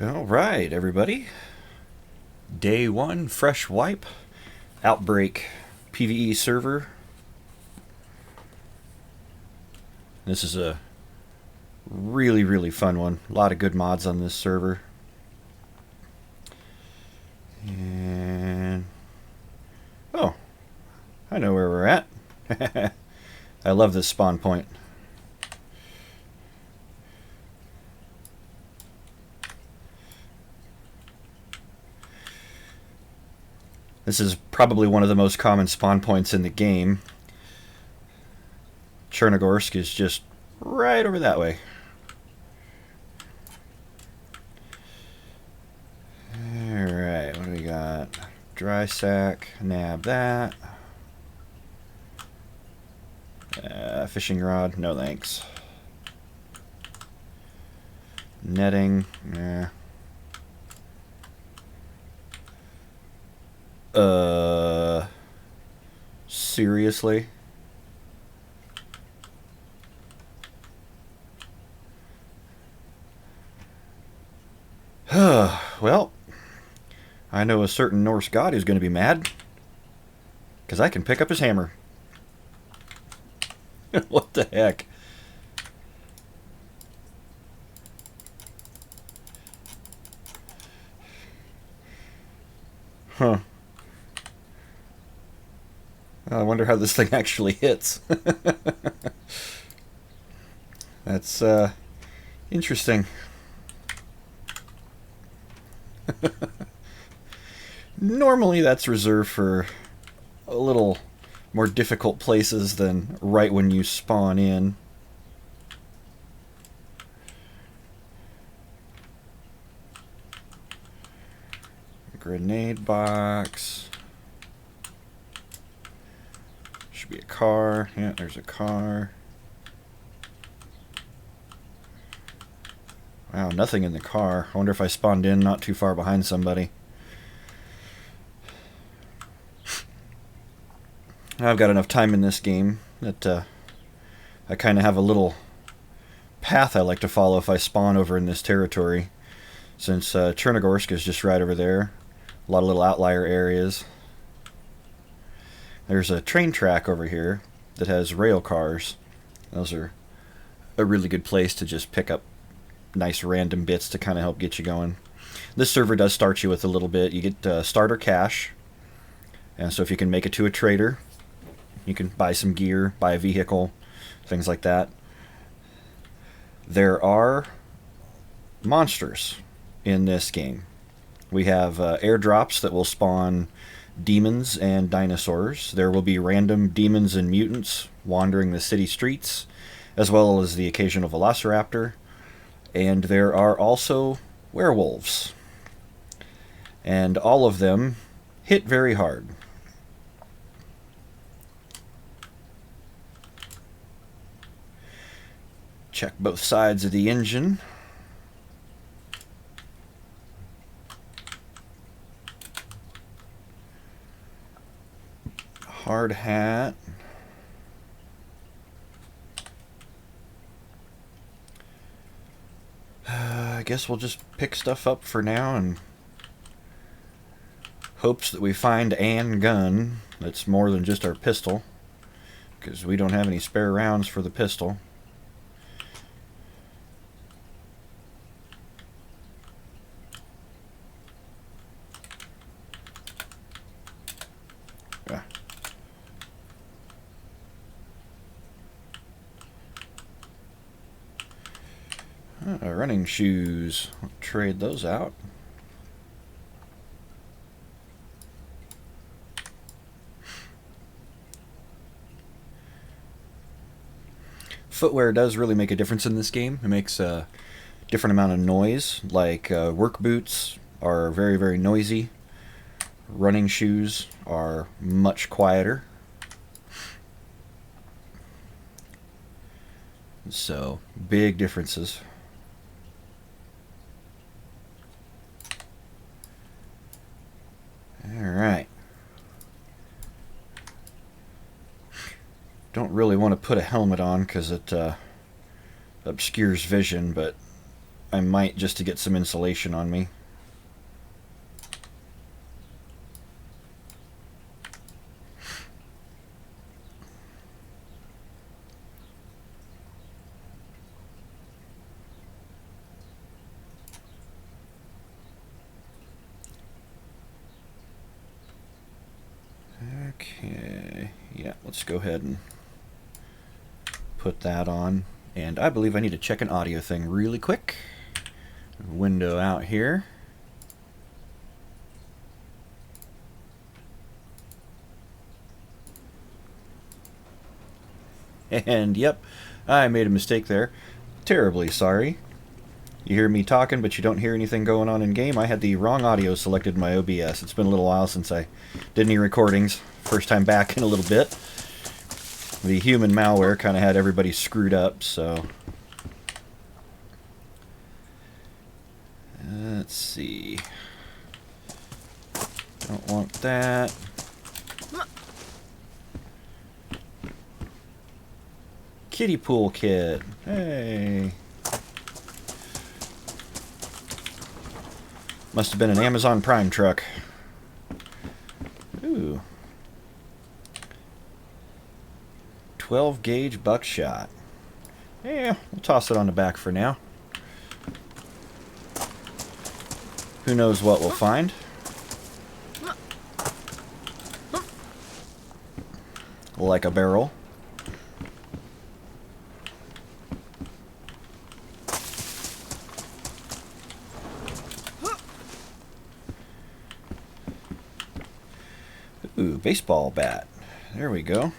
All right, everybody. Day one, fresh wipe, Outbreak PvE server. This is a really fun one. A lot of good mods on this server. And oh, I know where we're at. I love this spawn point. This is probably one of the most common spawn points in the game. Chernarus is just right over that way. Alright, what do we got? Dry sack, nab that. Fishing rod, no thanks. Netting, nah. Seriously? Well, I know a certain Norse god who's going to be mad. Because I can pick up his hammer. What the heck? Huh. I wonder how this thing actually hits. That's interesting. Normally that's reserved for a little more difficult places than right when you spawn in. Grenade box. Should be a car. Yeah, there's a car. Wow, nothing in the car. I wonder if I spawned in not too far behind somebody. I've got enough time in this game that I kind of have a little path I like to follow if I spawn over in this territory. Since Chernarus is just right over there. A lot of little outlier areas. There's a train track over here that has rail cars. Those are a really good place to just pick up nice random bits to kind of help get you going. This server does start you with a little bit. You get starter cash. And so if you can make it to a trader, you can buy some gear, buy a vehicle, things like that. There are monsters in this game. We have airdrops that will spawn demons and dinosaurs. There will be random demons and mutants wandering the city streets, as well as the occasional velociraptor. And there are also werewolves. And all of them hit very hard. Check both sides of the engine. Hard hat. I guess we'll just pick stuff up for now and hopes that we find an gun that's more than just our pistol, because we don't have any spare rounds for the pistol. Running shoes. I'll trade those out. Footwear does really make a difference in this game. It makes a different amount of noise. Like work boots are very noisy. Running shoes are much quieter. So, big differences. Alright. Don't really want to put a helmet on because it obscures vision, but I might just to get some insulation on me. Okay, yeah, let's go ahead and put that on. And I believe I need to check an audio thing really quick. Window out here. And yep, I made a mistake there. Terribly sorry. You hear me talking, but you don't hear anything going on in game. I had the wrong audio selected in my OBS. It's been a little while since I did any recordings. First time back in a little bit. The human malware kind of had everybody screwed up, so... Let's see. Don't want that. Kiddie pool kit. Hey. Must have been an Amazon Prime truck. Ooh. 12 gauge buckshot. Yeah, we'll toss it on the back for now. Who knows what we'll find. Like a barrel. Ooh, baseball bat. There we go.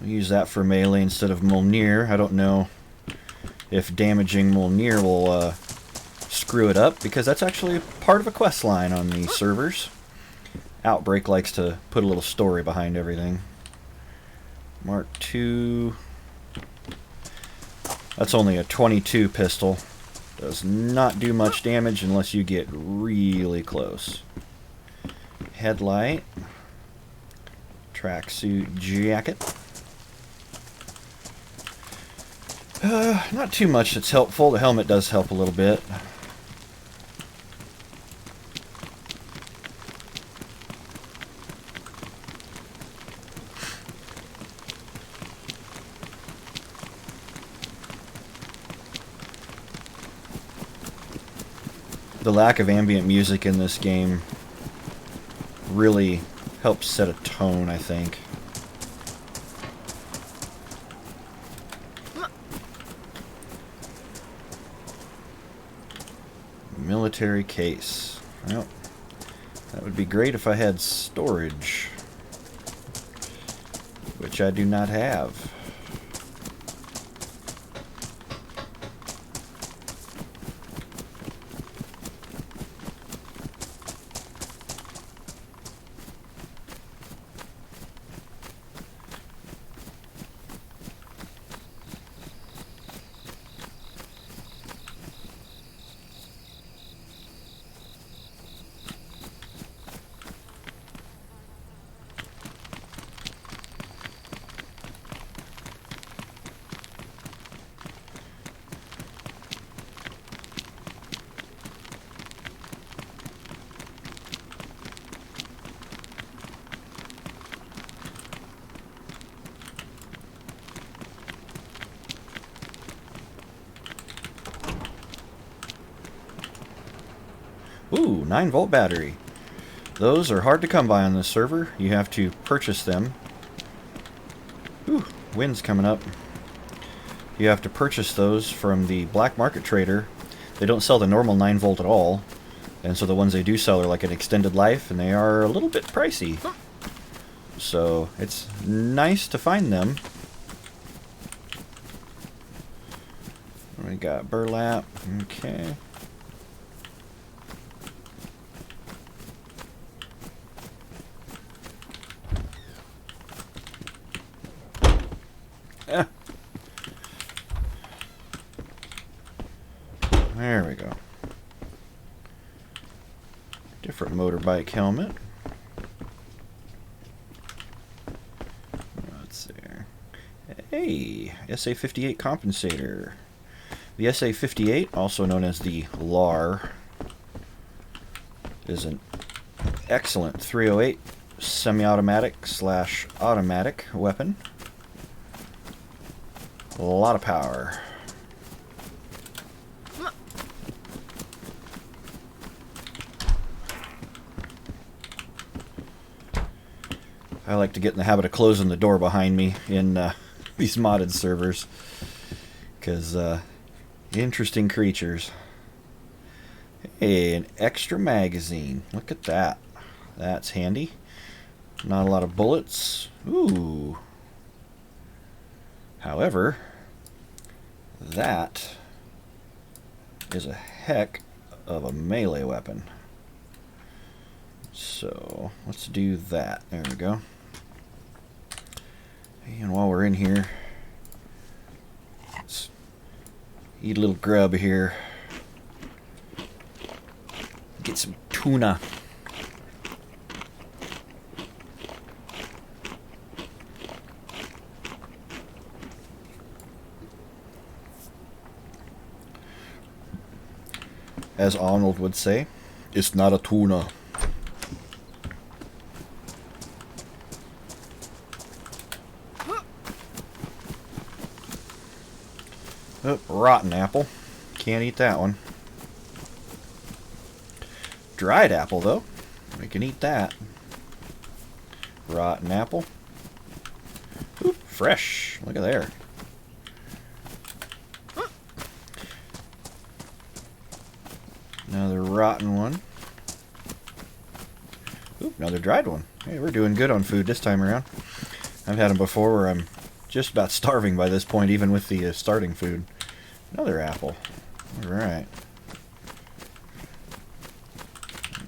We'll use that for melee instead of Mjolnir. I don't know if damaging Mjolnir will screw it up, because that's actually part of a quest line on the servers. Outbreak likes to put a little story behind everything. Mark II. That's only a 22 pistol. Does not do much damage unless you get really close. Headlight. Tracksuit jacket. Not too much that's helpful. The helmet does help a little bit. The lack of ambient music in this game really helps set a tone, I think. Military case. Well, that would be great if I had storage, which I do not have. Ooh, 9-volt battery. Those are hard to come by on this server. You have to purchase them. Ooh, wind's coming up. You have to purchase those from the black market trader. They don't sell the normal 9-volt at all. And so the ones they do sell are like an extended life, and they are a little bit pricey. So it's nice to find them. We got burlap. Okay. There we go. Different motorbike helmet. Let's see. Hey, SA-58 compensator. The SA-58, also known as the LAR, is an excellent 308 semi-automatic slash automatic weapon. A lot of power. I like to get in the habit of closing the door behind me in these modded servers, because interesting creatures. Hey, an extra magazine. Look at that. That's handy. Not a lot of bullets. Ooh. However, that is a heck of a melee weapon. So, let's do that. There we go. And while we're in here, let's eat a little grub here. Get some tuna. As Arnold would say, it's not a tuna. Oh, rotten apple. Can't eat that one. Dried apple, though. We can eat that. Rotten apple. Ooh, fresh. Look at there. Another rotten one. Ooh, another dried one. Hey, we're doing good on food this time around. I've had them before where I'm just about starving by this point, even with the starting food. Another apple. Alright.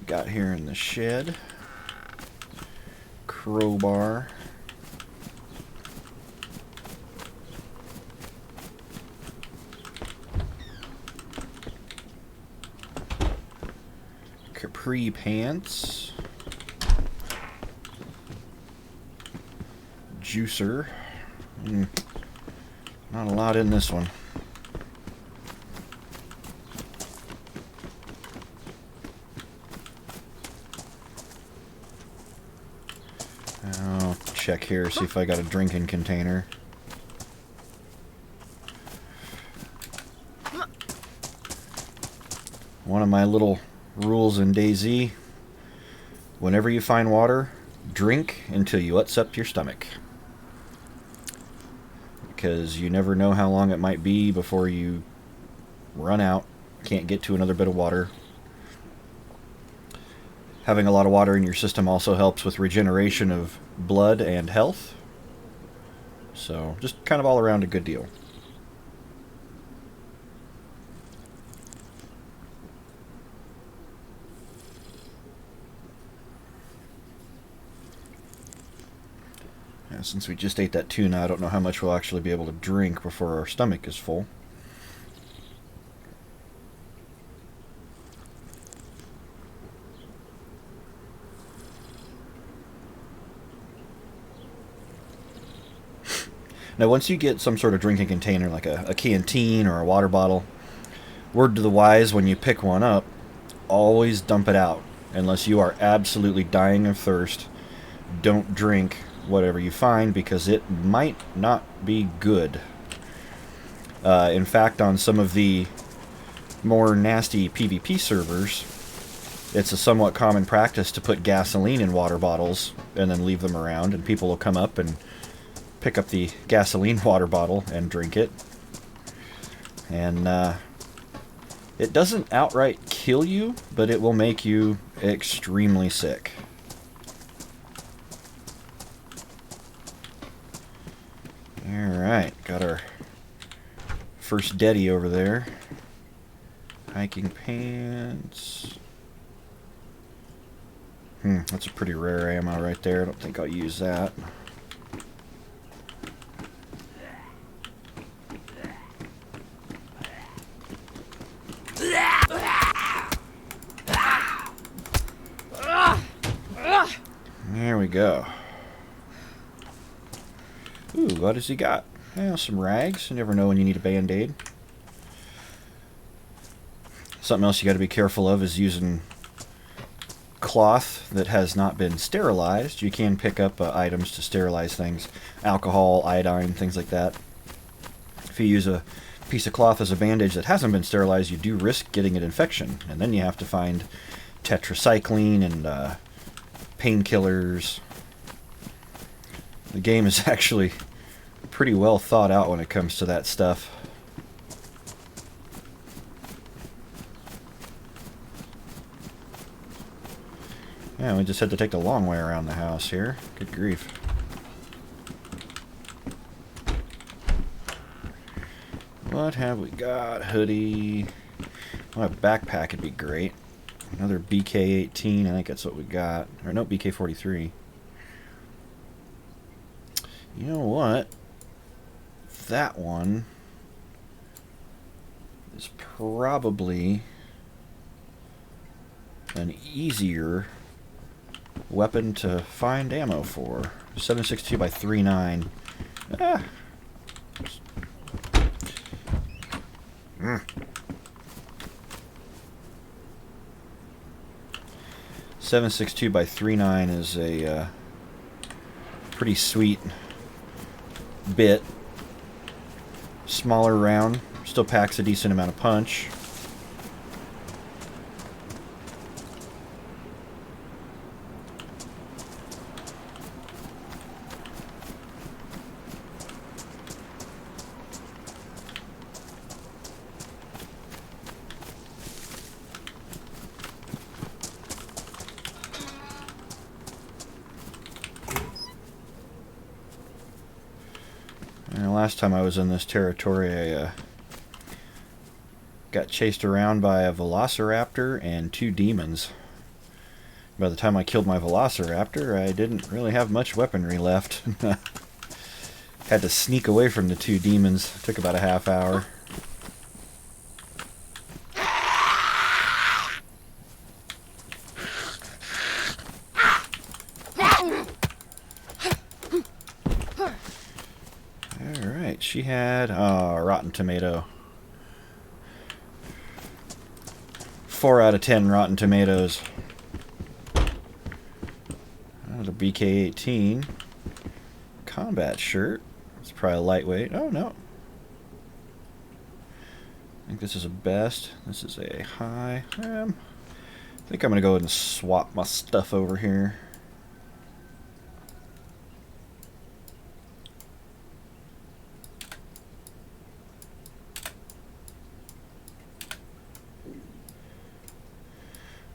Got here in the shed. Crowbar. Capri pants. Juicer. Not a lot in this one. I'll check here, see if I got a drinking container. One of my little rules in DayZ: whenever you find water, drink until you upset your stomach. Because you never know how long it might be before you run out, can't get to another bit of water. Having a lot of water in your system also helps with regeneration of blood and health. So, just kind of all around a good deal. Now, since we just ate that tuna, I don't know how much we'll actually be able to drink before our stomach is full. Now, once you get some sort of drinking container, like a canteen or a water bottle, word to the wise, when you pick one up, always dump it out. Unless you are absolutely dying of thirst, don't drink whatever you find, because it might not be good. In fact, on some of the more nasty PvP servers, it's a somewhat common practice to put gasoline in water bottles and then leave them around, and people will come up and pick up the gasoline water bottle and drink it. And it doesn't outright kill you, but it will make you extremely sick. Alright, got our first Deddy over there. Hiking pants. That's a pretty rare ammo right there. I don't think I'll use that. There we go. Ooh, What does he got? Some rags. You never know when you need a band-aid. Something else you got to be careful of is using cloth that has not been sterilized. You can pick up items to sterilize things. Alcohol, iodine, things like that. If you use a piece of cloth as a bandage that hasn't been sterilized, you do risk getting an infection. And then you have to find tetracycline and painkillers. The game is actually pretty well thought out when it comes to that stuff. Yeah, we just had to take the long way around the house here. Good grief. What have we got? Hoodie. Oh, a backpack would be great. Another BK-18. I think that's what we got. Or no, BK-43. You know what? That one is probably an easier weapon to find ammo for. 7.62 by 3.9. Ah. 7.62 by 3.9 is a pretty sweet bit. Smaller round, still packs a decent amount of punch. Last time I was in this territory, I got chased around by a velociraptor and 2 demons. By the time I killed my velociraptor, I didn't really have much weaponry left. Had to sneak away from the 2 demons. It took about a half hour. She had rotten tomato. 4 out of 10 rotten tomatoes. Another BK-18 combat shirt. It's probably lightweight. Oh no. I think this is a best. This is a high. I think I'm gonna go ahead and swap my stuff over here.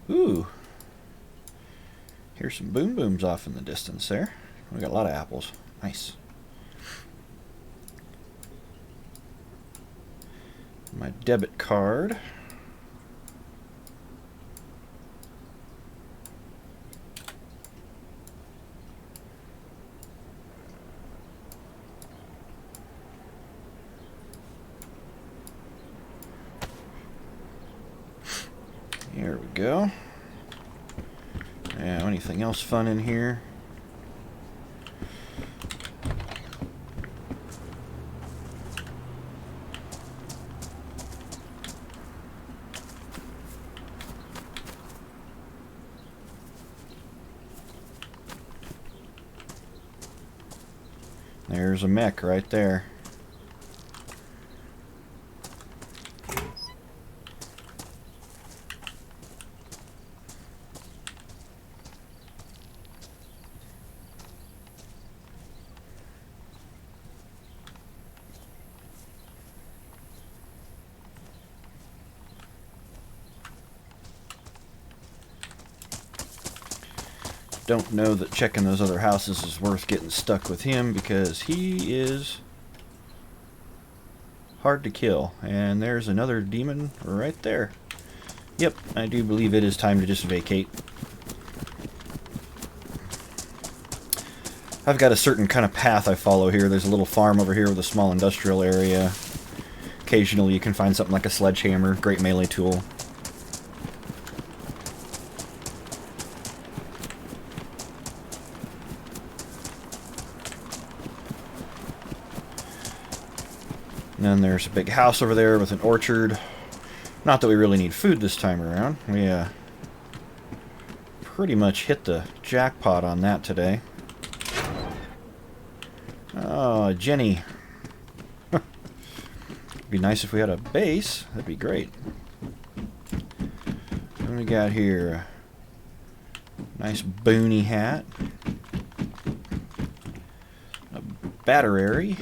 Ooh. Here's some boom booms off in the distance there. We got a lot of apples. Nice. My debit card. Here we go. Now, anything else fun in here? There's a mech right there. Don't know that checking those other houses is worth getting stuck with him because he is hard to kill. And there's another demon right there. Yep, I do believe it is time to just vacate. I've got a certain kind of path I follow here. There's a little farm over here with a small industrial area. Occasionally you can find something like a sledgehammer, great melee tool. And then there's a big house over there with an orchard. Not that we really need food this time around. We pretty much hit the jackpot on that today. Oh, Jenny. Be nice if we had a base. That'd be great. What do we got here? Nice boonie hat. A battery.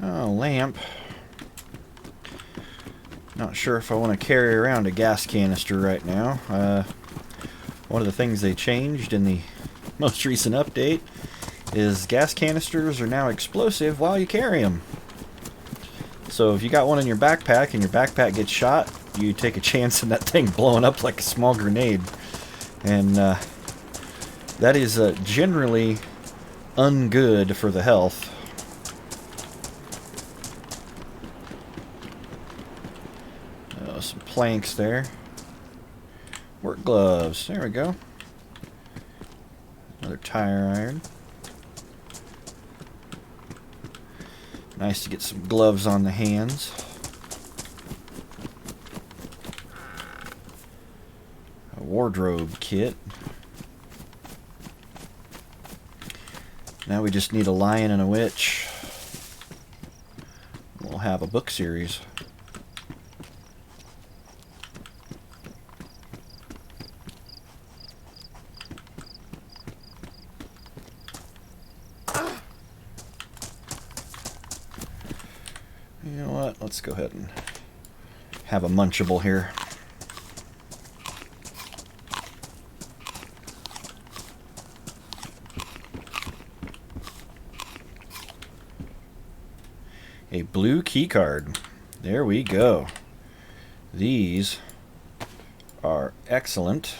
Oh, lamp. Not sure if I want to carry around a gas canister right now. One of the things they changed in the most recent update is gas canisters are now explosive while you carry them. So if you got one in your backpack and your backpack gets shot, you take a chance in that thing blowing up like a small grenade. And that is generally ungood for the health. Some planks there. Work gloves. There we go. Another tire iron. Nice to get some gloves on the hands. A wardrobe kit. Now we just need a lion and a witch. We'll have a book series. You know what? Let's go ahead and have a munchable here. A blue key card. There we go. These are excellent.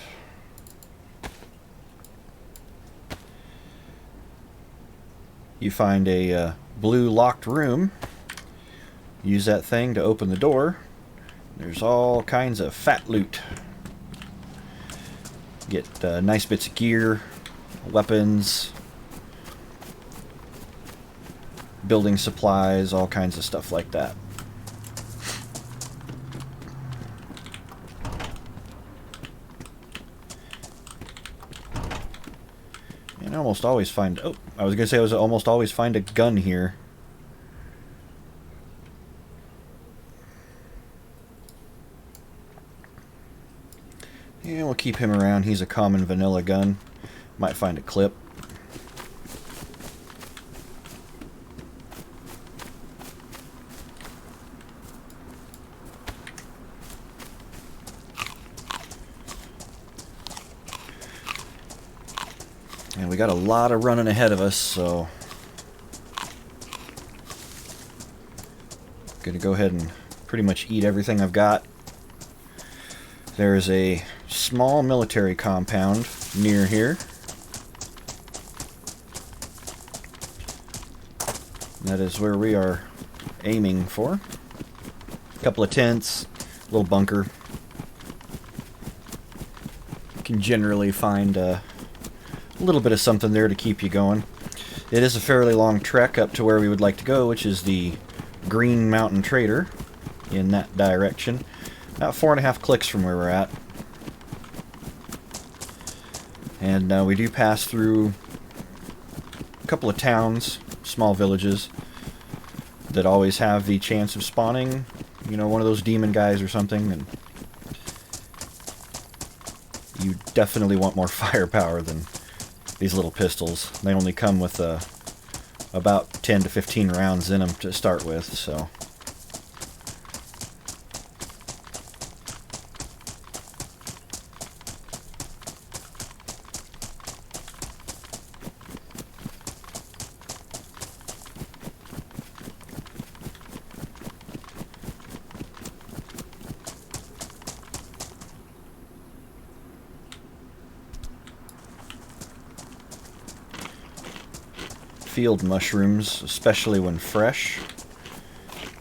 You find a blue locked room. Use that thing to open the door. There's all kinds of fat loot. Get nice bits of gear, weapons, building supplies, all kinds of stuff like that. And I almost always find... Oh, I was going to say I almost always find a gun here. Yeah, we'll keep him around. He's a common vanilla gun. Might find a clip. And we got a lot of running ahead of us, so gonna go ahead and pretty much eat everything I've got. There's a small military compound near here. That is where we are aiming for. A couple of tents, a little bunker. You can generally find a little bit of something there to keep you going. It is a fairly long trek up to where we would like to go, which is the Green Mountain Trader in that direction. About 4.5 clicks from where we're at. And we do pass through a couple of towns, small villages, that always have the chance of spawning, you know, one of those demon guys or something, and you definitely want more firepower than these little pistols. They only come with about 10 to 15 rounds in them to start with, so... Field mushrooms, especially when fresh,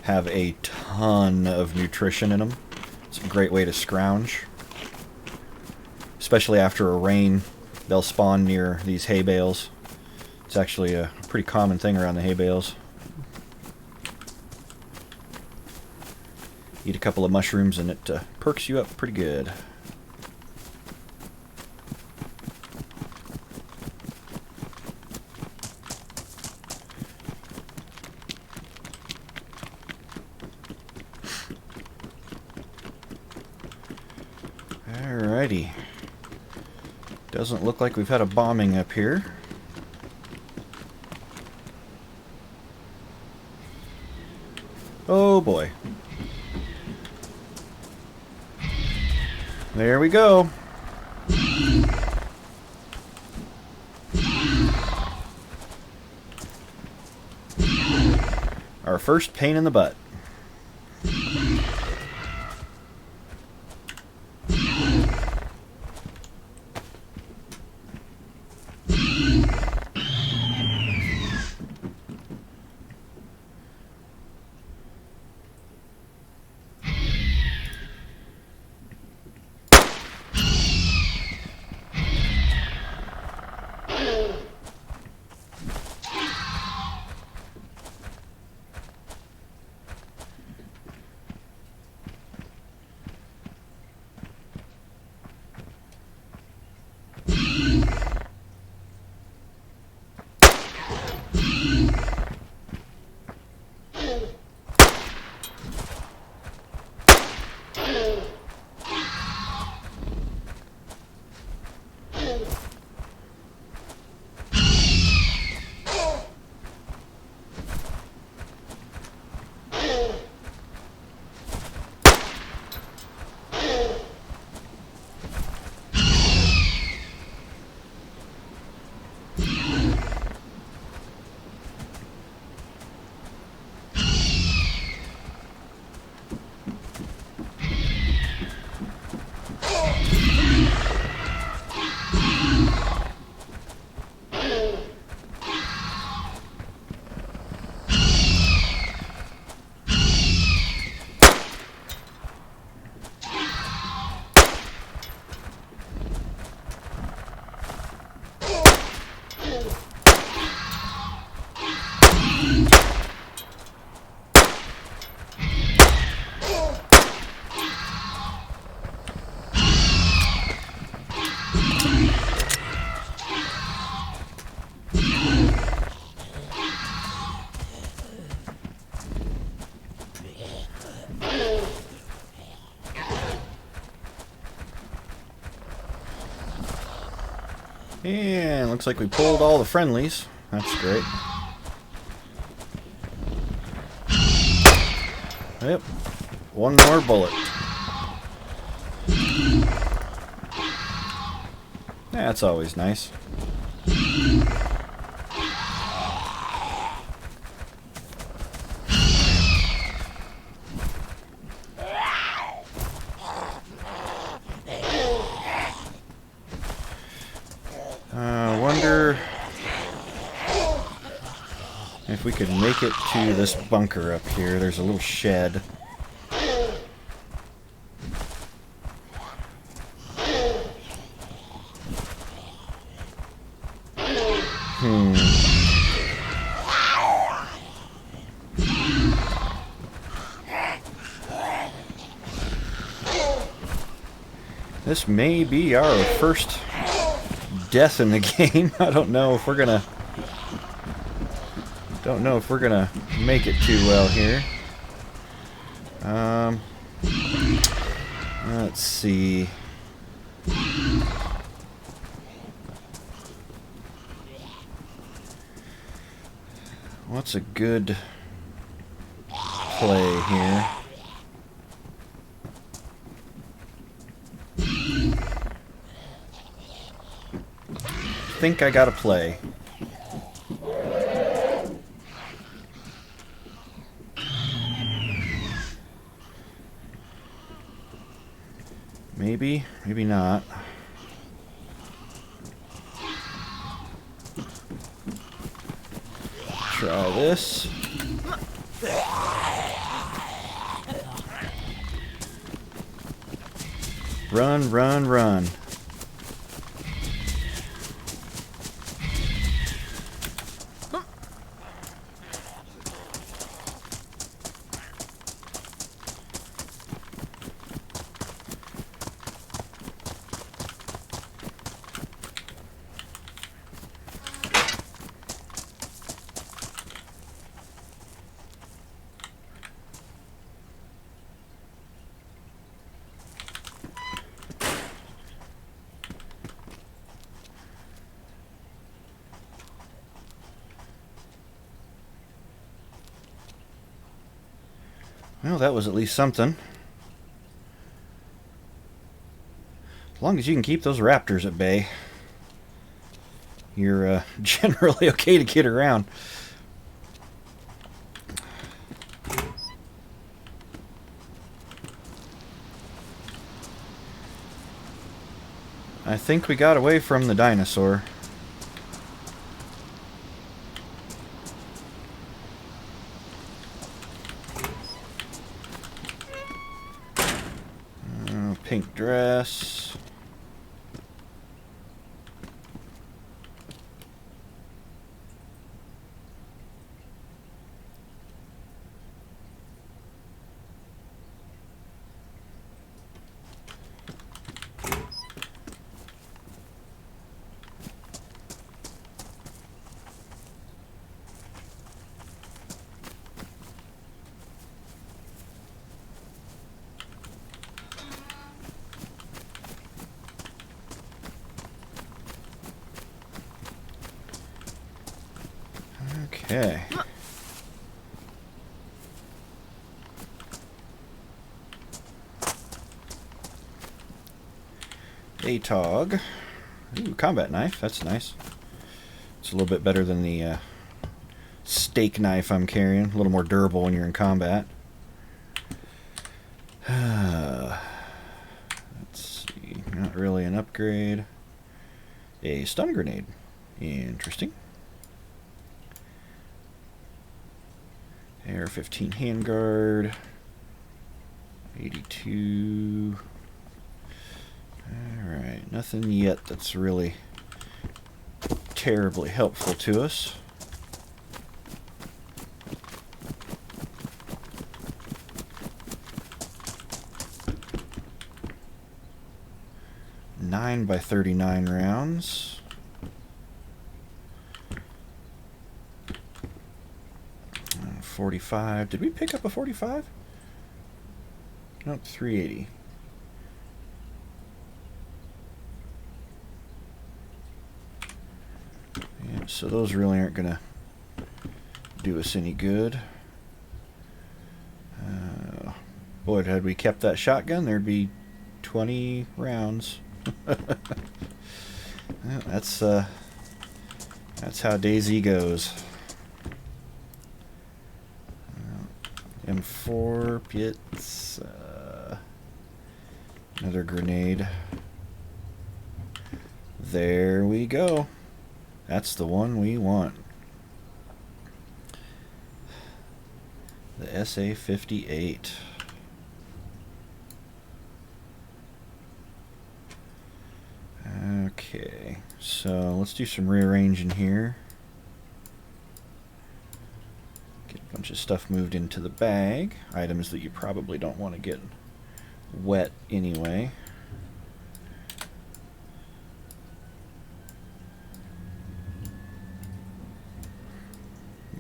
have a ton of nutrition in them. It's a great way to scrounge. Especially after a rain, they'll spawn near these hay bales. It's actually a pretty common thing around the hay bales. Eat a couple of mushrooms and it perks you up pretty good. Alrighty. Doesn't look like we've had a bombing up here. Oh boy. There we go. Our first pain in the butt. And looks like we pulled all the friendlies. That's great. Yep. One more bullet. That's always nice. Wonder if we could make it to this bunker up here. There's a little shed. This may be our first death in the game. I don't know if we're gonna make it too well here. Let's see. What's a good play here? I think I got a play. Maybe, maybe not. Try this. Run, run, run. Well, that was at least something. As long as you can keep those raptors at bay, you're generally okay to get around. I think we got away from the dinosaur. Pink dress. Okay. A tog. Ooh, combat knife. That's nice. It's a little bit better than the steak knife I'm carrying. A little more durable when you're in combat. Let's see. Not really an upgrade. A stun grenade. Interesting. AR-15 handguard. 82. Alright, nothing yet that's really terribly helpful to us. Nine by 39 rounds. 45. Did we pick up a 45? Nope, 380. Yeah, so those really aren't going to do us any good. Boy, had we kept that shotgun, there'd be 20 rounds. Well, that's how DayZ goes. M4 gets another grenade. There we go. That's the one we want. The SA-58. Okay, so let's do some rearranging here. Get a bunch of stuff moved into the bag. Items that you probably don't want to get wet anyway.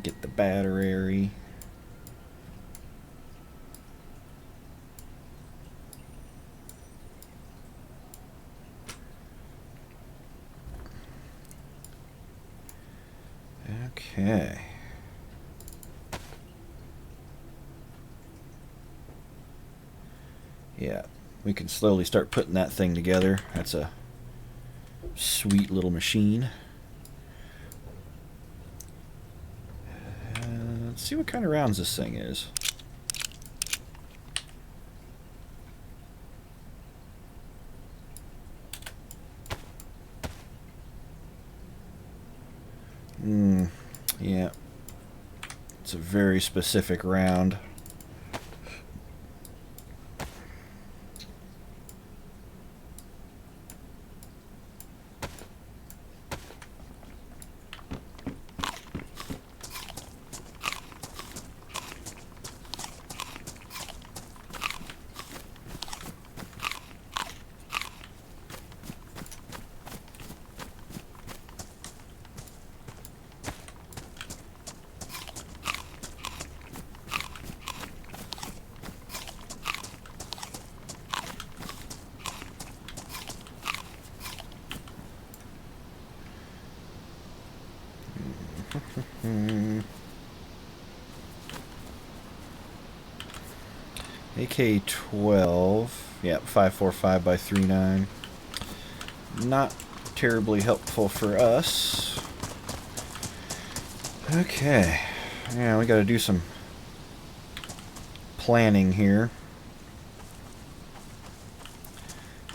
Get the battery. Okay. Yeah, we can slowly start putting that thing together. That's a sweet little machine. Let's see what kind of rounds this thing is. Yeah. It's a very specific round. AK-12, yeah, 5.45 by 3.9. Not terribly helpful for us. Okay, yeah, we got to do some planning here,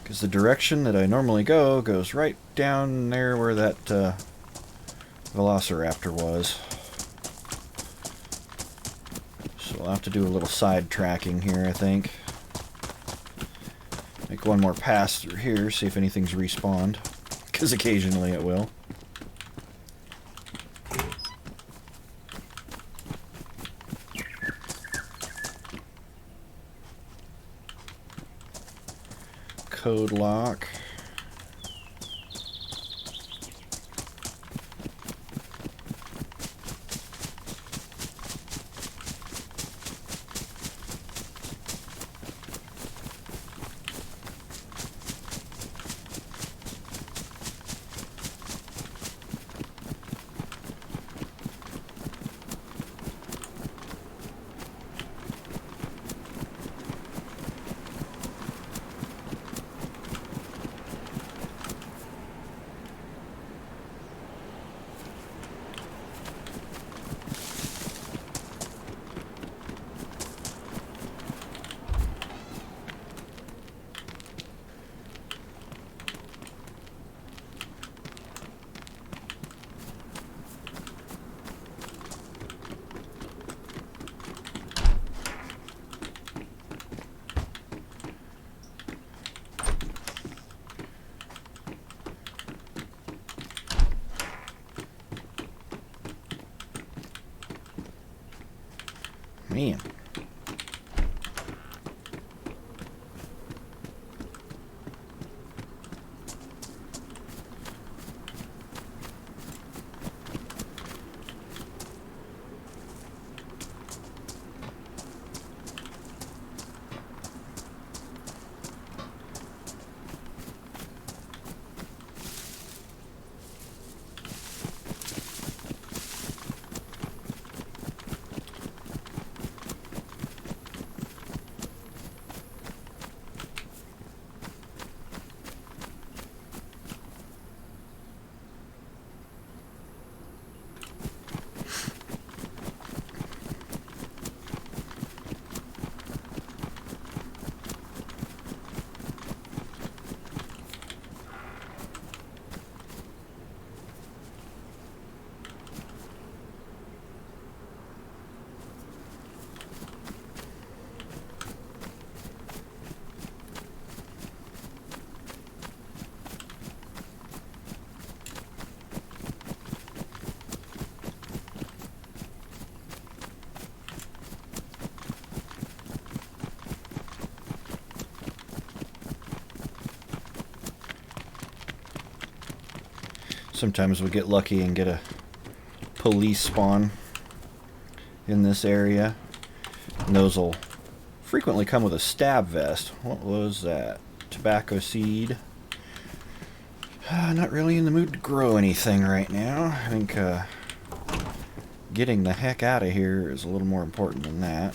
because the direction that I normally go goes right down there where that Velociraptor was. So we'll have to do a little side tracking here, I think. Make one more pass through here, see if anything's respawned, because occasionally it will. Code lock. Man. Sometimes we get lucky and get a police spawn in this area. And those will frequently come with a stab vest. What was that? Tobacco seed. Not really in the mood to grow anything right now. I think getting the heck out of here is a little more important than that.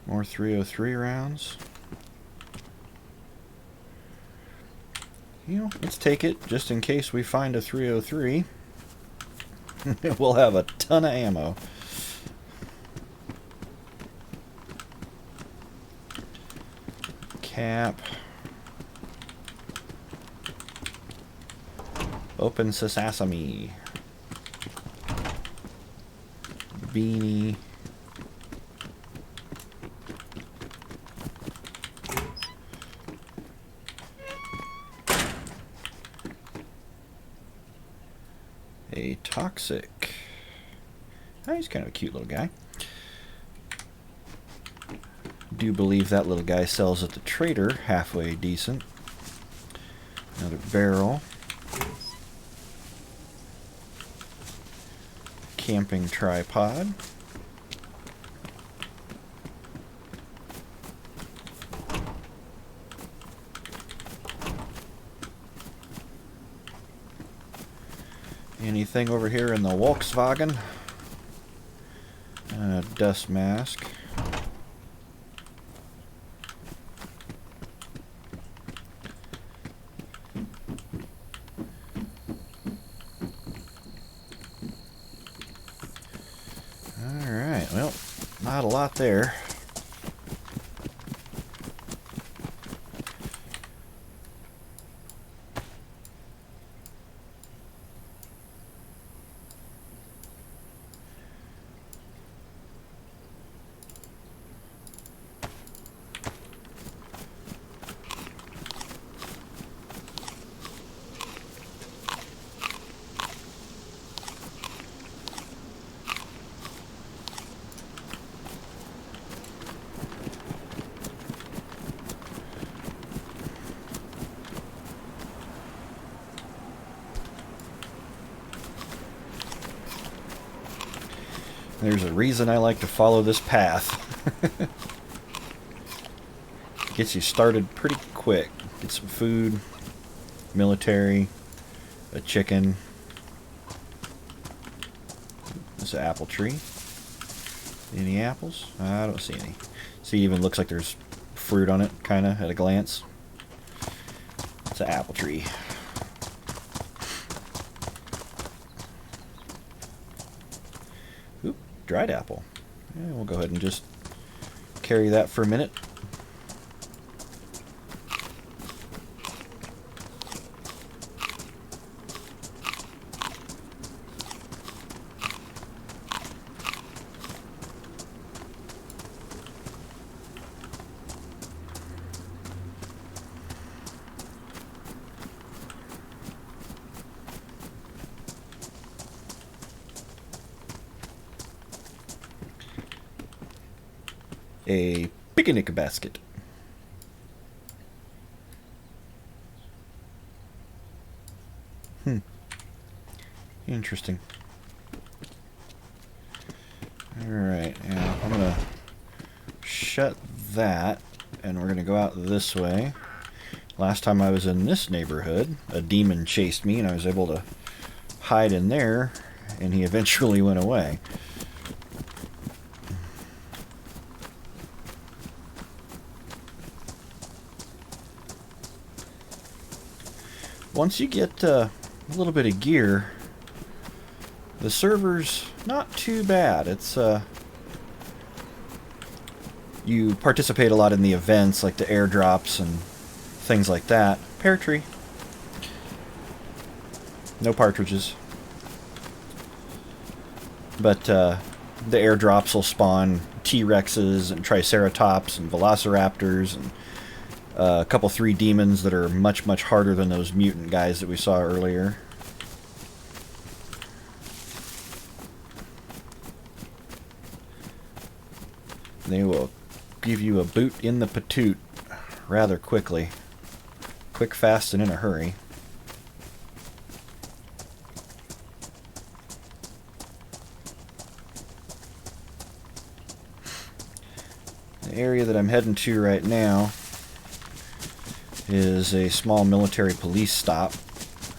More 303 rounds. You know, let's take it just in case we find a 303. We'll have a ton of ammo. Cap. Open sesame. Beanie. A toxic. Oh, he's kind of a cute little guy. Do believe that little guy sells at the trader, halfway decent. Another barrel. Camping tripod. Anything over here in the Volkswagen? Dust mask. Alright, well, not a lot there. There's a reason I like to follow this path. Gets you started pretty quick. Get some food, military, a chicken. There's an apple tree. Any apples? I don't see any. See, even looks like there's fruit on it, kind of, at a glance. It's an apple tree. Oop, dried apple. Yeah, we'll go ahead and just carry that for a minute. A picnic basket. Interesting. Alright, now I'm gonna shut that, and we're gonna go out this way. Last time I was in this neighborhood, a demon chased me, and I was able to hide in there, and he eventually went away. Once you get a little bit of gear, the server's not too bad. It's you participate a lot in the events like the airdrops and things like that. Pear tree. No partridges. But the airdrops will spawn T-Rexes and Triceratops and Velociraptors and a couple 3 demons that are much, much harder than those mutant guys that we saw earlier. They will give you a boot in the patoot rather quickly. Quick, fast, and in a hurry. The area that I'm heading to right now is a small military police stop.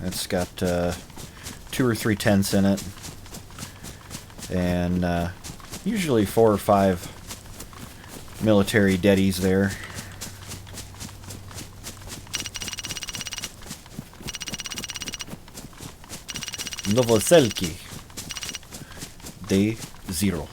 It's got 2 or 3 tents in it, and usually 4 or 5 military deadies there. Novoselki. DayZ.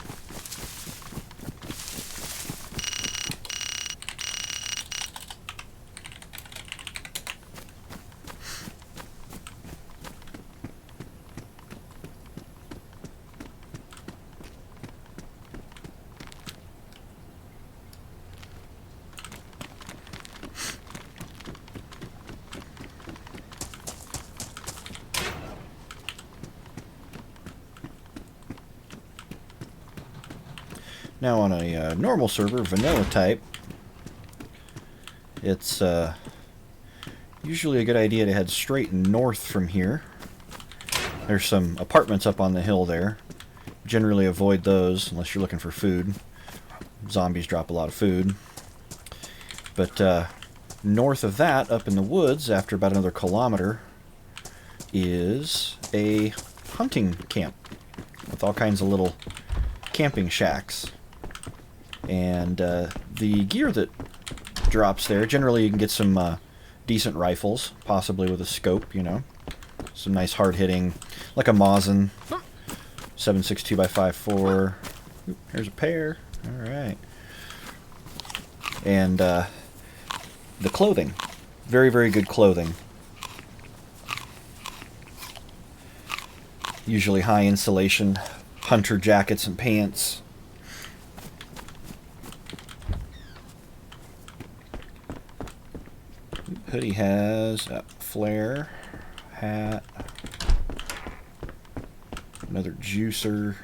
Now on a normal server, vanilla type, it's usually a good idea to head straight north from here. There's some apartments up on the hill there. Generally avoid those unless you're looking for food. Zombies drop a lot of food. But north of that, up in the woods, after about another kilometer, is a hunting camp with all kinds of little camping shacks. And the gear that drops there, generally you can get some decent rifles, possibly with a scope, you know. Some nice hard-hitting, like a Mosin, 7.62 by 5.4. Oop, here's a pair. Alright. And the clothing. Very, very good clothing. Usually high insulation, hunter jackets and pants. Hoodie has a flare, hat, another juicer.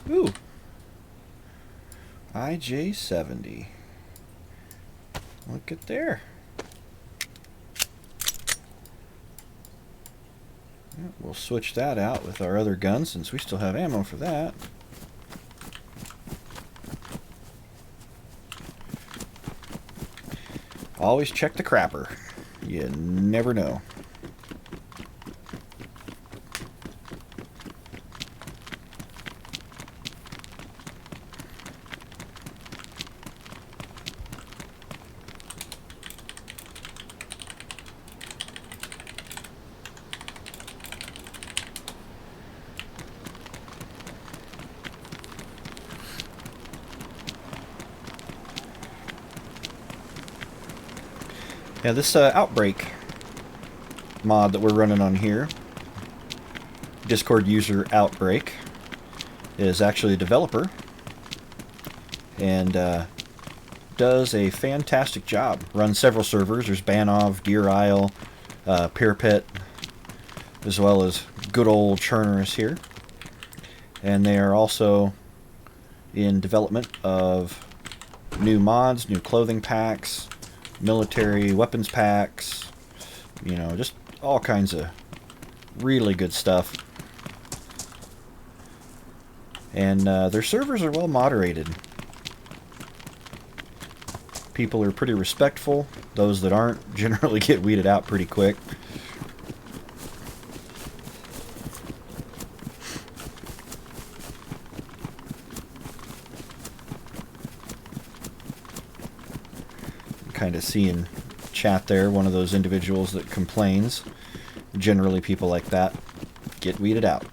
Ooh. IJ70. Look at there. Yeah, we'll switch that out with our other gun since we still have ammo for that. Always check the crapper. You never know. Yeah, this Outbreak mod that we're running on here, Discord user Outbreak, is actually a developer and does a fantastic job. Runs several servers. There's Banov, Deer Isle, Pear Pit, as well as good old Chernarus here. And they are also in development of new mods, new clothing packs, military weapons packs, you know, just all kinds of really good stuff. And their servers are well moderated. People are pretty respectful. Those that aren't generally get weeded out pretty quick. Kind of see in chat there one of those individuals that complains. Generally people like that get weeded out.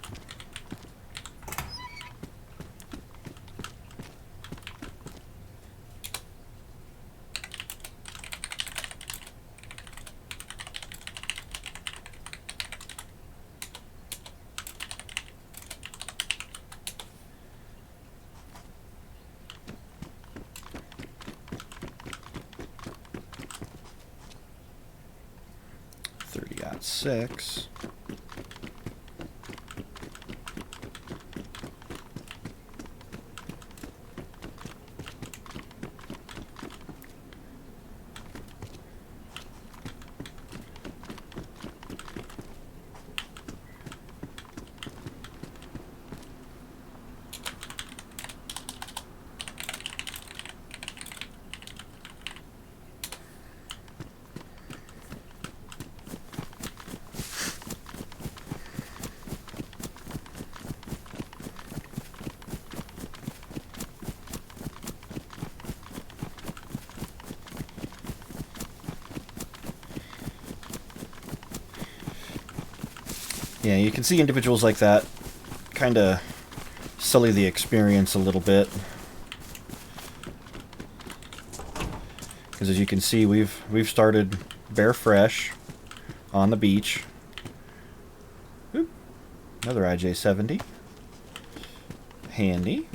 .6. Yeah, you can see individuals like that kind of sully the experience a little bit. Because as you can see, we've started bare fresh on the beach. Another IJ-70. Handy.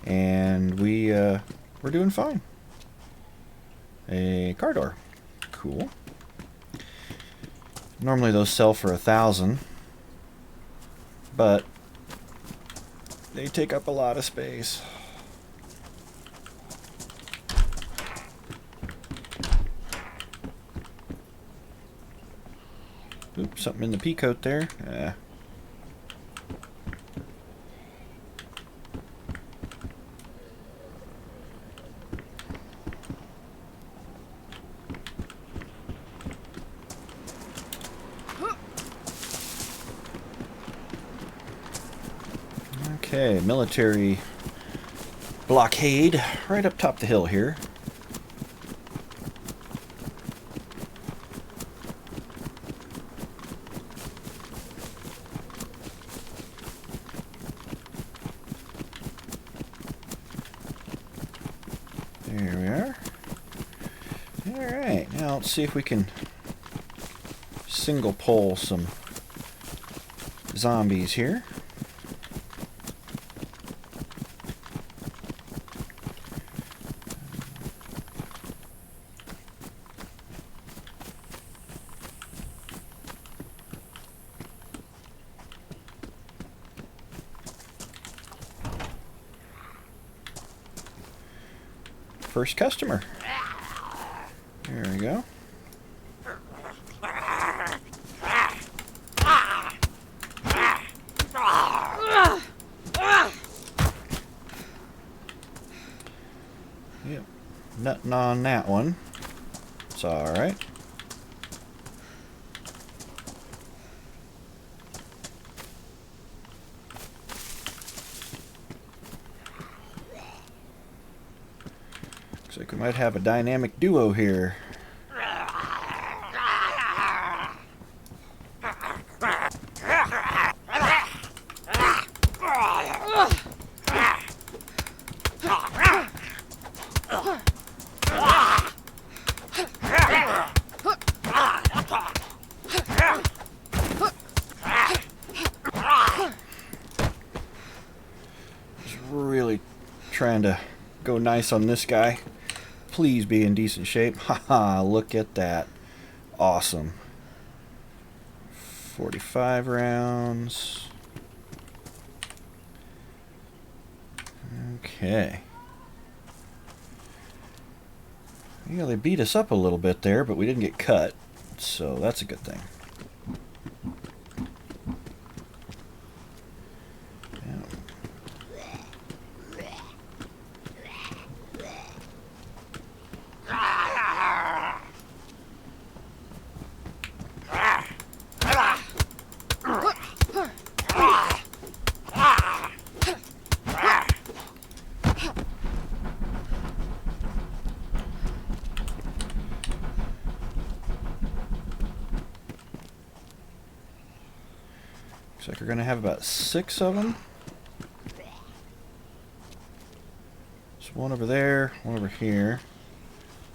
And we're doing fine. A car door. Cool. Normally those sell for 1,000, but they take up a lot of space. Oops, something in the pea coat there. Okay, military blockade right up top the hill here. There we are. Alright, now let's see if we can single pole some zombies here. First customer. There we go. Yep, nothing on that one. It's alright. Looks like we might have a dynamic duo here. Just really trying to go nice on this guy. Please be in decent shape. Haha, look at that. Awesome. 45 rounds. Okay. Yeah, they beat us up a little bit there, but we didn't get cut, so that's a good thing. Looks like we're going to have about 6 of them. There's one over there, one over here.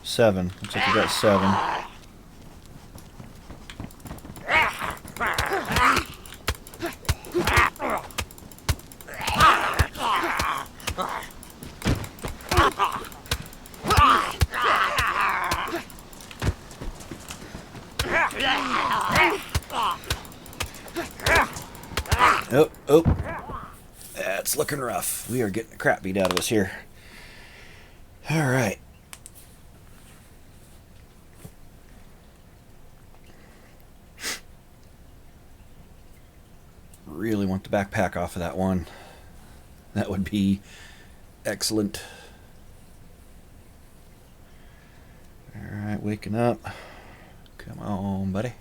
7. Looks like we got 7. Oh, oh. That's looking rough. We are getting the crap beat out of us here. Alright. Really want the backpack off of that one. That would be excellent. Alright, waking up. Come on, buddy.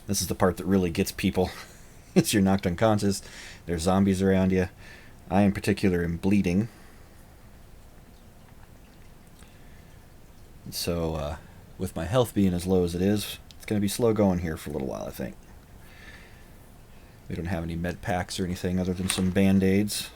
This is the part that really gets people. It's you're knocked unconscious. There's zombies around you. I in particular am bleeding. So with my health being as low as it is, it's going to be slow going here for a little while, I think. We don't have any med packs or anything other than some band-aids.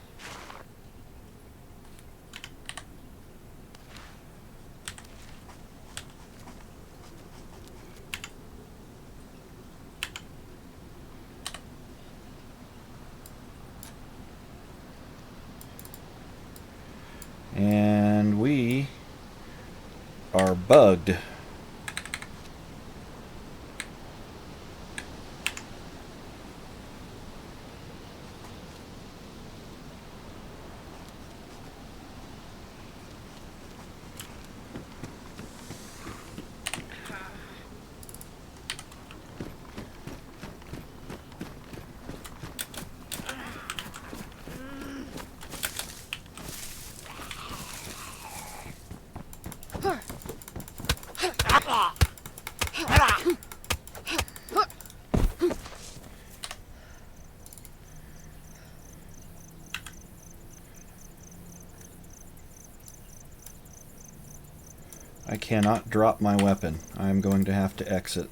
are bugged. I cannot drop my weapon. I'm going to have to exit.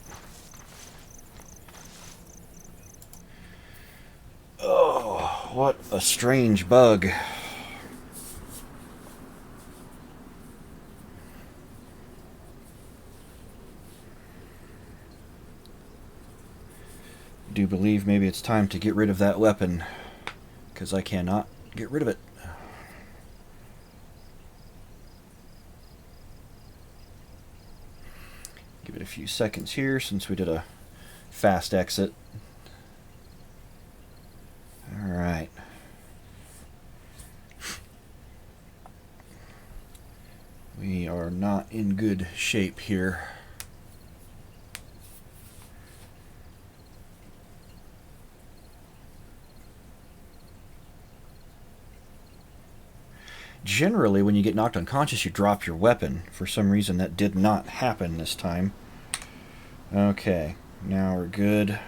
Oh, what a strange bug. I do believe maybe it's time to get rid of that weapon, because I cannot get rid of it. Give it a few seconds here since we did a fast exit. Alright. We are not in good shape here. Generally, when you get knocked unconscious, you drop your weapon. For some reason, that did not happen this time. Okay, now we're good.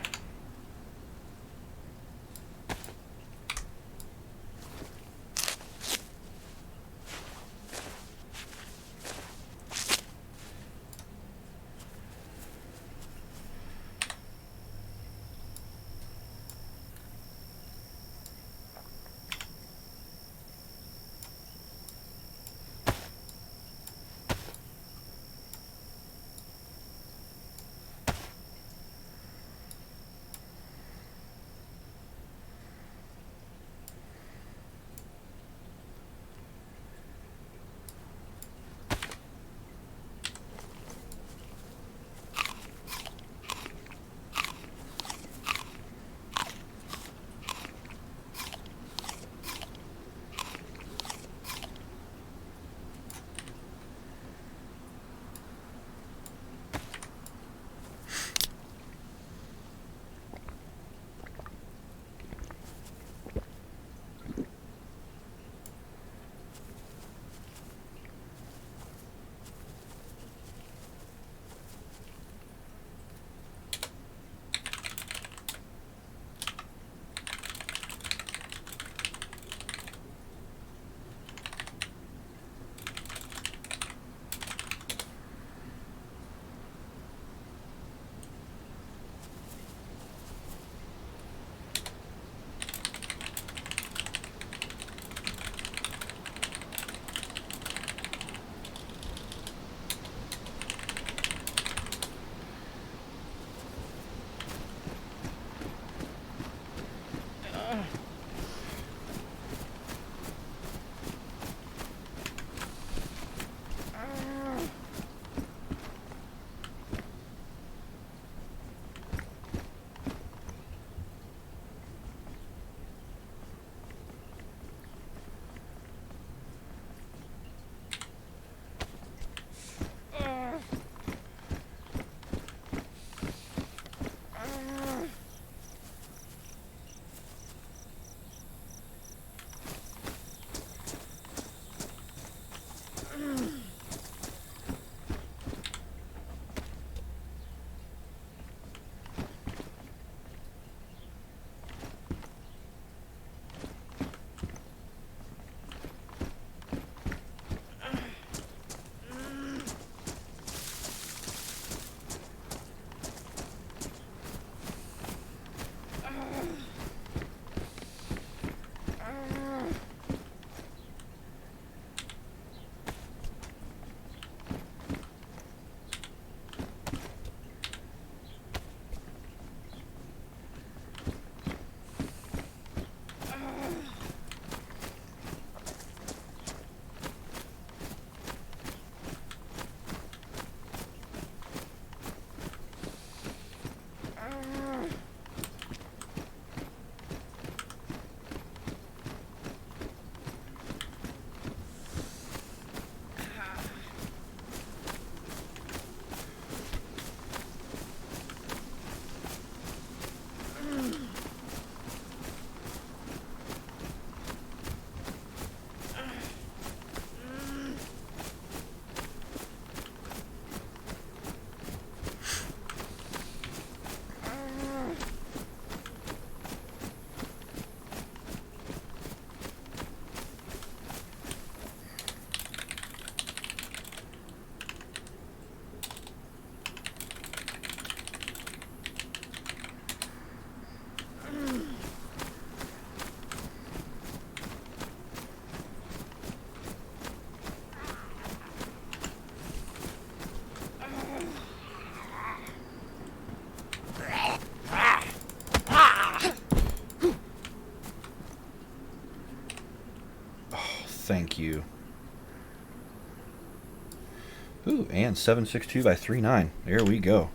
Ooh, and 762 by 39. There we go.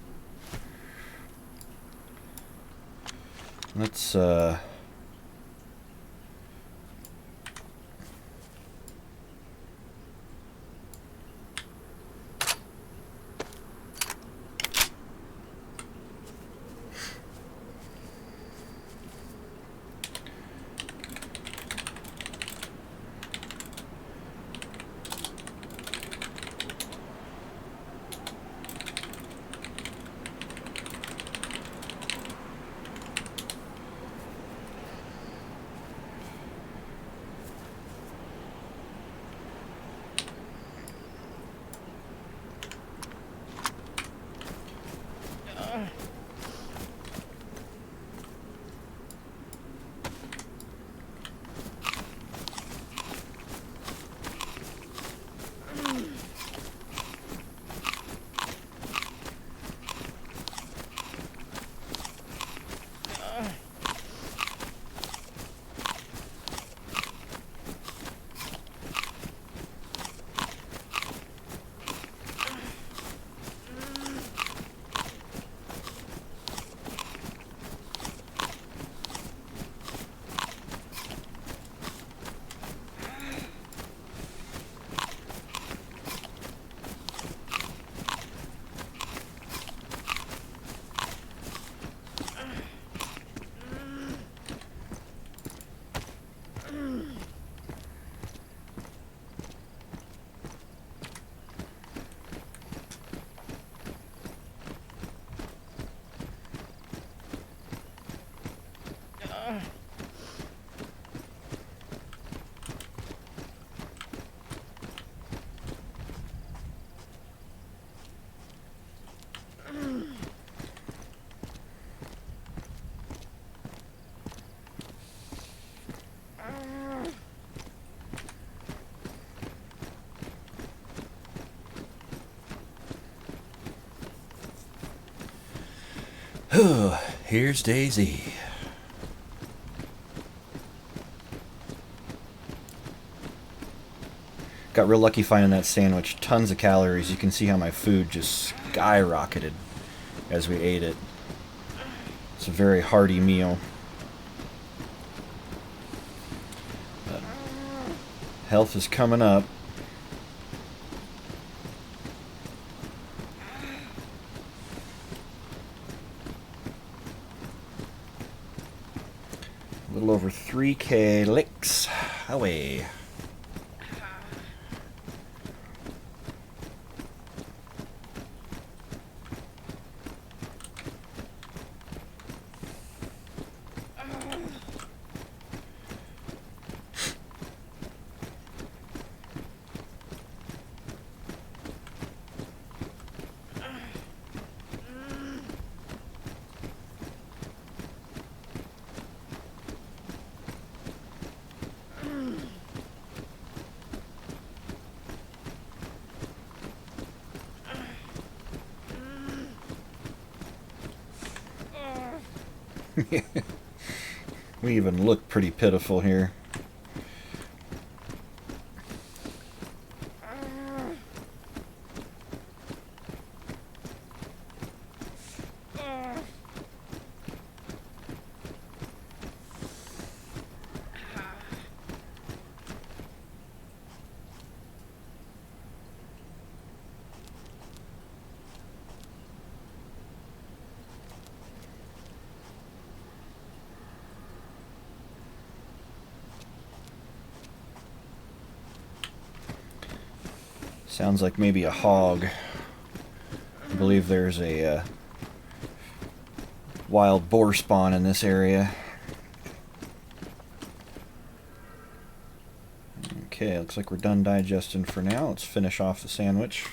Let's here's DayZ. Got real lucky finding that sandwich. Tons of calories. You can see how my food just skyrocketed as we ate it. It's a very hearty meal. But health is coming up. A little over 3K licks away. We even look pretty pitiful here. Sounds like maybe a hog. I believe there's a wild boar spawn in this area. Okay, looks like we're done digesting for now. Let's finish off the sandwich.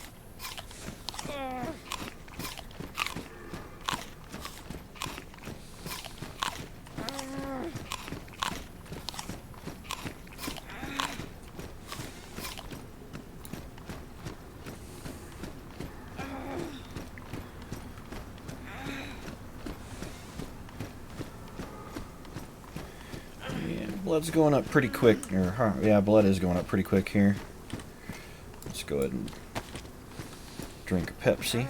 Blood's going up pretty quick, or yeah, blood is going up pretty quick here. Let's go ahead and Drink a Pepsi.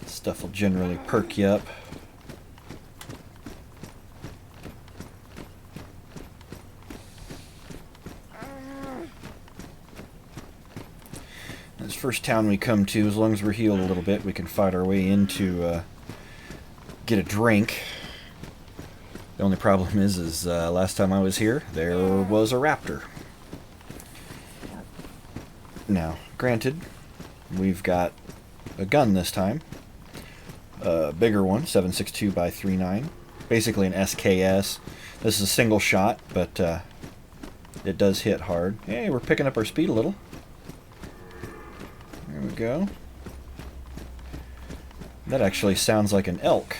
Stuff will generally perk you up. This first town we come to, as long as we're healed a little bit, we can fight our way into get a drink. The only problem is last time I was here, there was a raptor. Now, granted, we've got a gun this time. A bigger one, 7.62 by 3.9. Basically an SKS. This is a single shot, but it does hit hard. Hey, we're picking up our speed a little. There we go. That actually sounds like an elk.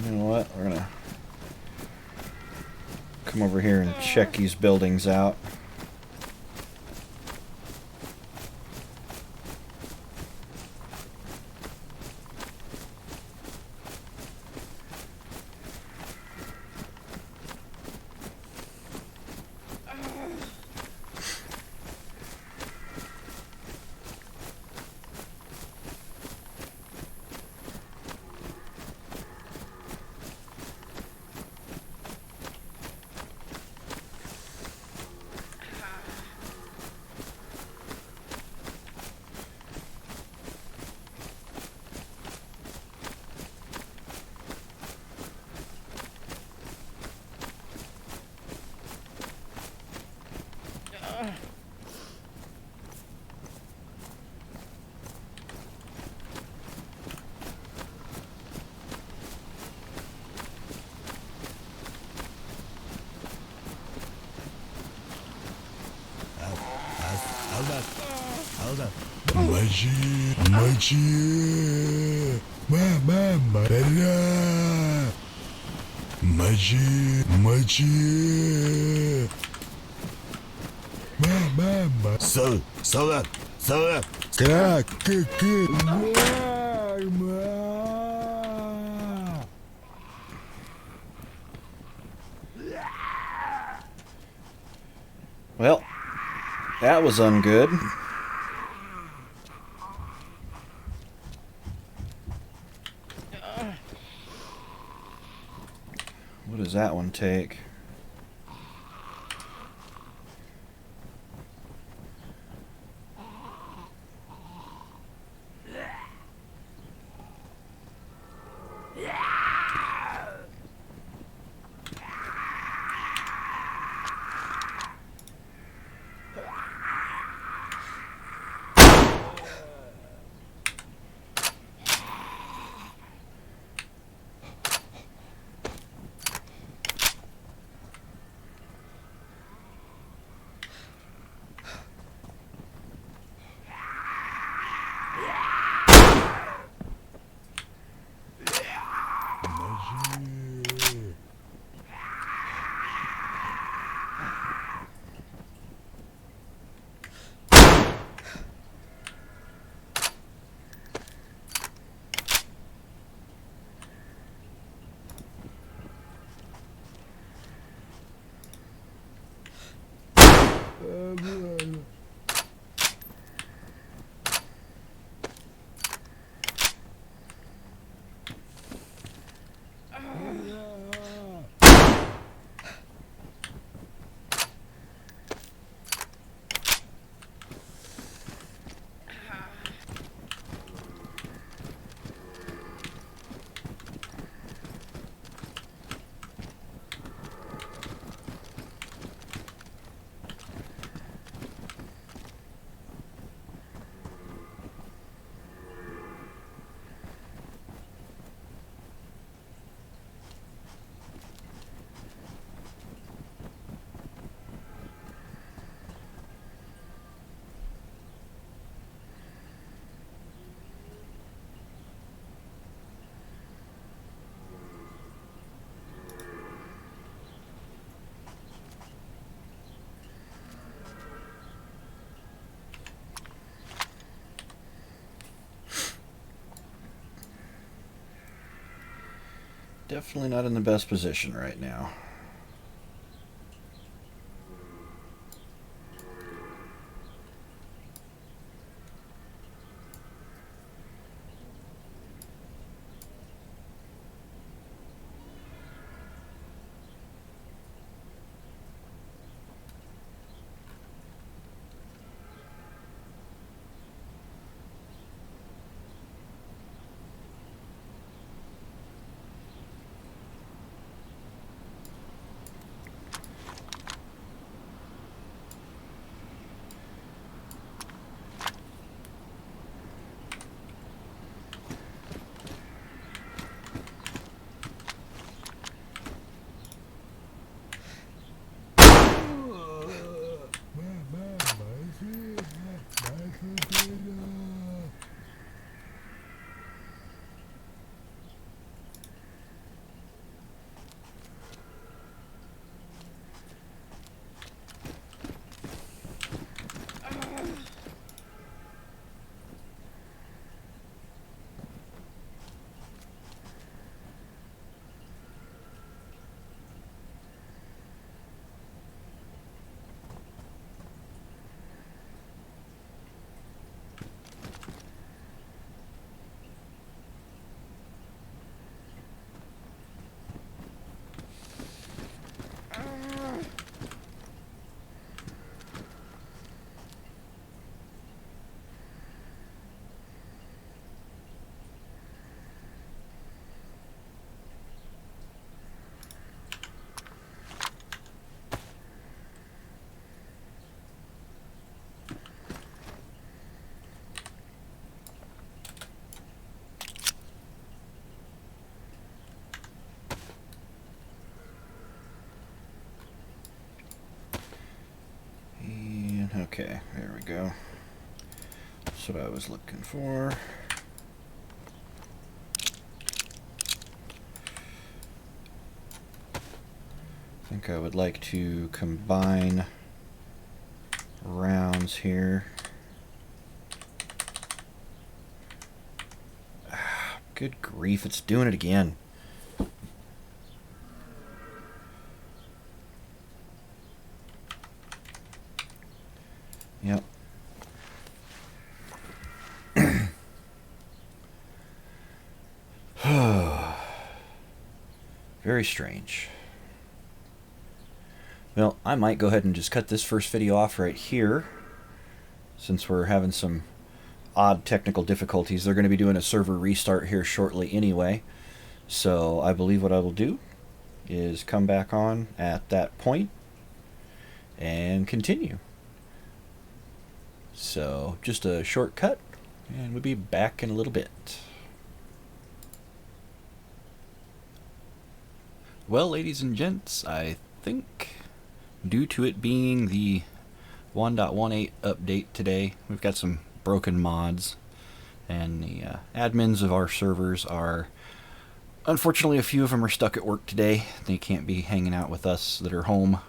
You know what? We're gonna come over here and check these buildings out. Well, that was ungood. What does that one take? Definitely not in the best position right now. Okay, there we go. That's what I was looking for. I think I would like to combine rounds here. Good grief, it's doing it again. Yep. Very strange. Well, I might go ahead and just cut this first video off right here, since we're having some odd technical difficulties. They're going to be doing a server restart here shortly anyway. So I believe what I will do is come back on at that point and continue. So just a short cut, and we'll be back in a little bit. Well, ladies and gents, I think due to it being the 1.18 update today, we've got some broken mods, and the admins of our servers are, unfortunately, a few of them are stuck at work today. They can't be hanging out with us that are home,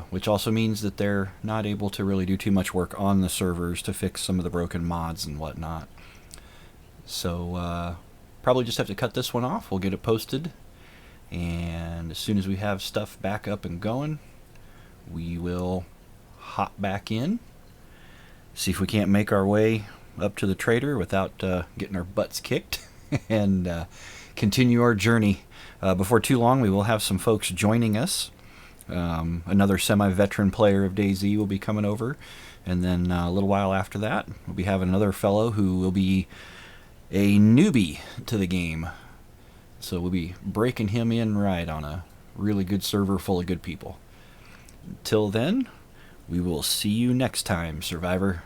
which also means that they're not able to really do too much work on the servers to fix some of the broken mods and whatnot. So probably just have to cut this one off. We'll get it posted, and as soon as we have stuff back up and going, we will hop back in, see if we can't make our way up to the trader without getting our butts kicked, and continue our journey. Before too long, we will have some folks joining us. Another semi-veteran player of DayZ will be coming over, and then a little while after that, we'll be having another fellow who will be a newbie to the game. So we'll be breaking him in right on a really good server full of good people. Till then, we will see you next time, Survivor.